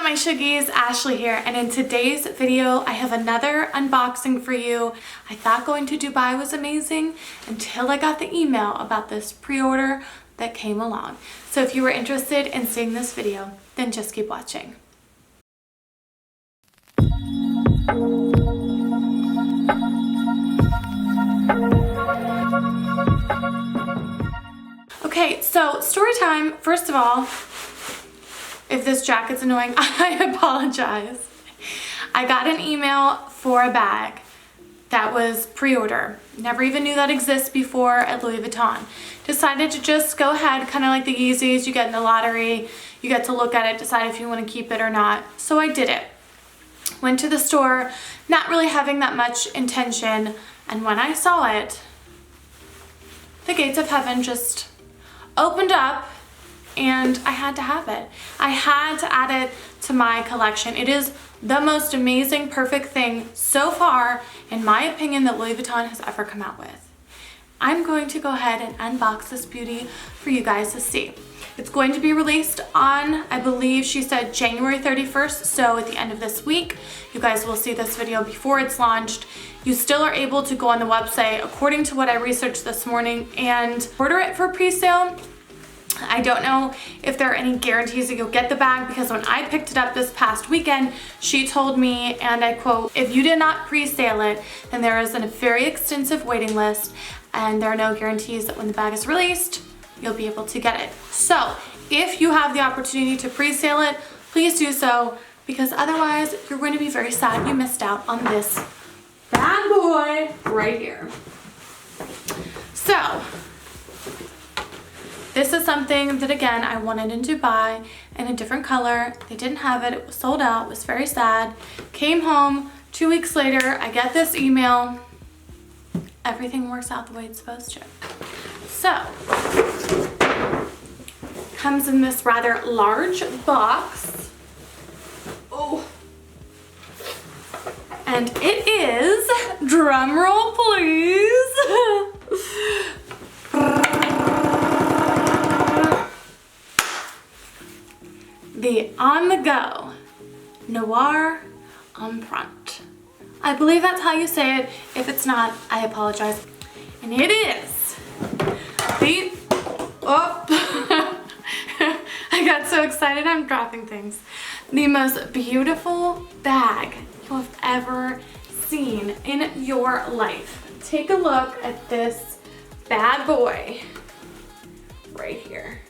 my Shuggies? Ashley here, and in today's video I have another unboxing for you. I thought going to Dubai was amazing until I got the email about this pre-order that came along. So if you were interested in seeing this video, then just keep watching. Okay, so story time. First of all, if this jacket's annoying, I apologize. I got an email for a bag that was pre-order. Never even knew that exists before at Louis Vuitton. Decided to just go ahead, kind of like the Yeezys you get in the lottery. You get to look at it, decide if you want to keep it or not. So I did it. Went to the store, not really having that much intention, and when I saw it, the gates of heaven just opened up and I had to have it. I had to add it to my collection. It is the most amazing, perfect thing so far, in my opinion, that Louis Vuitton has ever come out with. I'm going to go ahead and unbox this beauty for you guys to see. It's going to be released on, I believe she said January 31st, so at the end of this week. You guys will see this video before it's launched. You still are able to go on the website, according to what I researched this morning, and order it for pre-sale. I don't know if there are any guarantees that you'll get the bag, because when I picked it up this past weekend, she told me, and I quote, "If you did not pre-sale it, then there is a very extensive waiting list, and there are no guarantees that when the bag is released, you'll be able to get it." So if you have the opportunity to pre-sale it, please do so, because otherwise you're going to be very sad you missed out on this bad boy right here. So this is something that, again, I wanted in Dubai in a different color. They didn't have it. It was sold out. It was very sad. Came home 2 weeks later. I get this email. Everything works out the way it's supposed to. So, comes in this rather large box. Oh. And it is, drum roll please, the On-the-Go Noir Empreinte. I believe that's how you say it. If it's not, I apologize. And it is the, oh, I got so excited I'm dropping things. The most beautiful bag you have ever seen in your life. Take a look at this bad boy right here.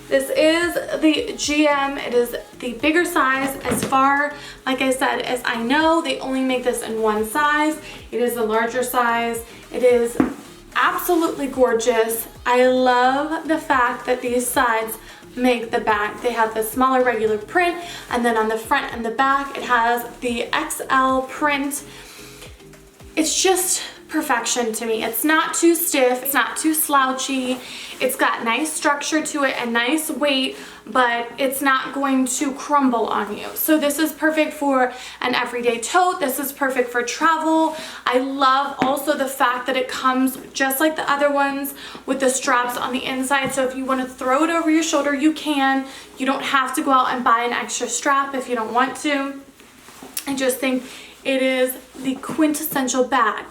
This is the GM. It is the bigger size. As far, like I said, as I know, they only make this in one size. It is the larger size. It is absolutely gorgeous. I love the fact that these sides make the bag. They have the smaller regular print, and then on the front and the back it has the XL print. It's just perfection to me. It's not too stiff, it's not too slouchy, it's got nice structure to it and nice weight, but it's not going to crumble on you. So this is perfect for an everyday tote. This is perfect for travel. I love also the fact that it comes just like the other ones with the straps on the inside, so if you want to throw it over your shoulder, you can. You don't have to go out and buy an extra strap if you don't want to. I just think it is the quintessential bag.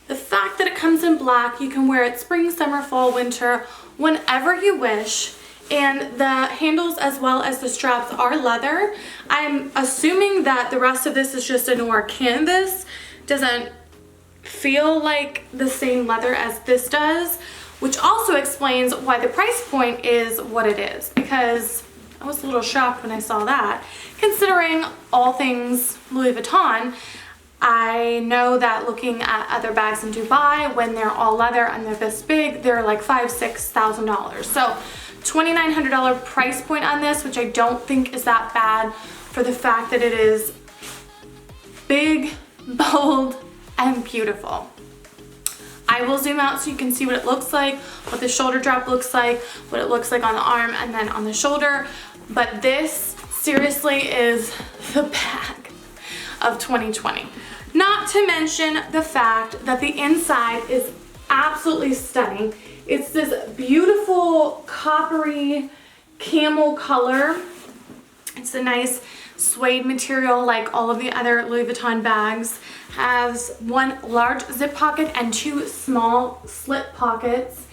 The fact that it comes in black, you can wear it spring, summer, fall, winter, whenever you wish. And the handles as well as the straps are leather. I'm assuming that the rest of this is just a noir canvas. Doesn't feel like the same leather as this does, which also explains why the price point is what it is, because I was a little shocked when I saw that. Considering all things Louis Vuitton, I know that looking at other bags in Dubai, when they're all leather and they're this big, they're like $5,000–6,000. So $2,900 price point on this, which I don't think is that bad for the fact that it is big, bold, and beautiful. I will zoom out so you can see what it looks like, what the shoulder drop looks like, what it looks like on the arm and then on the shoulder. But this seriously is the bag of 2020. Not to mention the fact that the inside is absolutely stunning. It's this beautiful coppery camel color. It's a nice suede material like all of the other Louis Vuitton bags. Has one large zip pocket and two small slip pockets.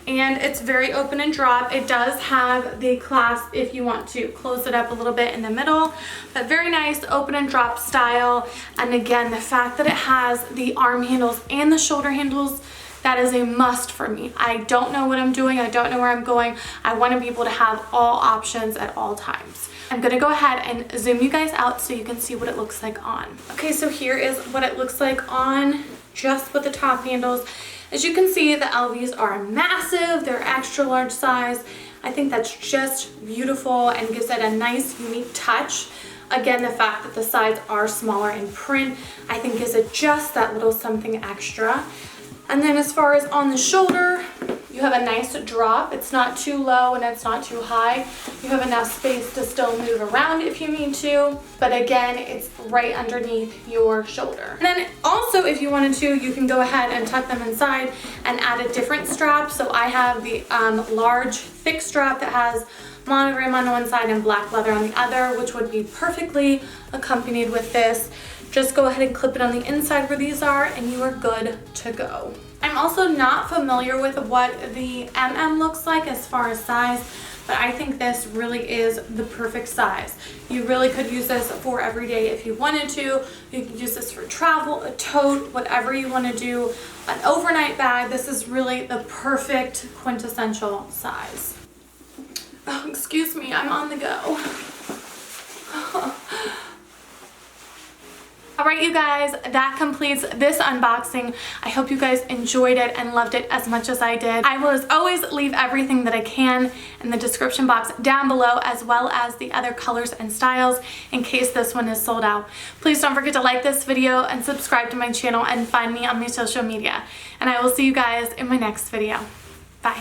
And it's very open and drop. It does have the clasp if you want to close it up a little bit in the middle, but very nice open and drop style. And again, the fact that it has the arm handles and the shoulder handles, that is a must for me. I don't know what I'm doing. I don't know where I'm going. I want to be able to have all options at all times. I'm gonna go ahead and zoom you guys out so you can see what it looks like on. Okay, so here is what it looks like on just with the top handles. As you can see, the LVs are massive. They're extra large size. I think that's just beautiful and gives it a nice, unique touch. Again, the fact that the sides are smaller in print, I think gives it just that little something extra. And then as far as on the shoulder, you have a nice drop. It's not too low and it's not too high. You have enough space to still move around if you need to. But again, it's right underneath your shoulder. And then also, if you wanted to, you can go ahead and tuck them inside and add a different strap. So I have the large thick strap that has monogram on one side and black leather on the other, which would be perfectly accompanied with this. Just go ahead and clip it on the inside where these are and you are good to go. I'm also not familiar with what the looks like as far as size, but I think this really is the perfect size. You really could use this for every day if you wanted to. You can use this for travel, a tote, whatever you want to do. An overnight bag, this is really the perfect quintessential size. Oh, excuse me, I'm on the go. Alright you guys, that completes this unboxing. I hope you guys enjoyed it and loved it as much as I did. I will as always leave everything that I can in the description box down below, as well as the other colors and styles in case this one is sold out. Please don't forget to like this video and subscribe to my channel and find me on my social media. And I will see you guys in my next video. Bye.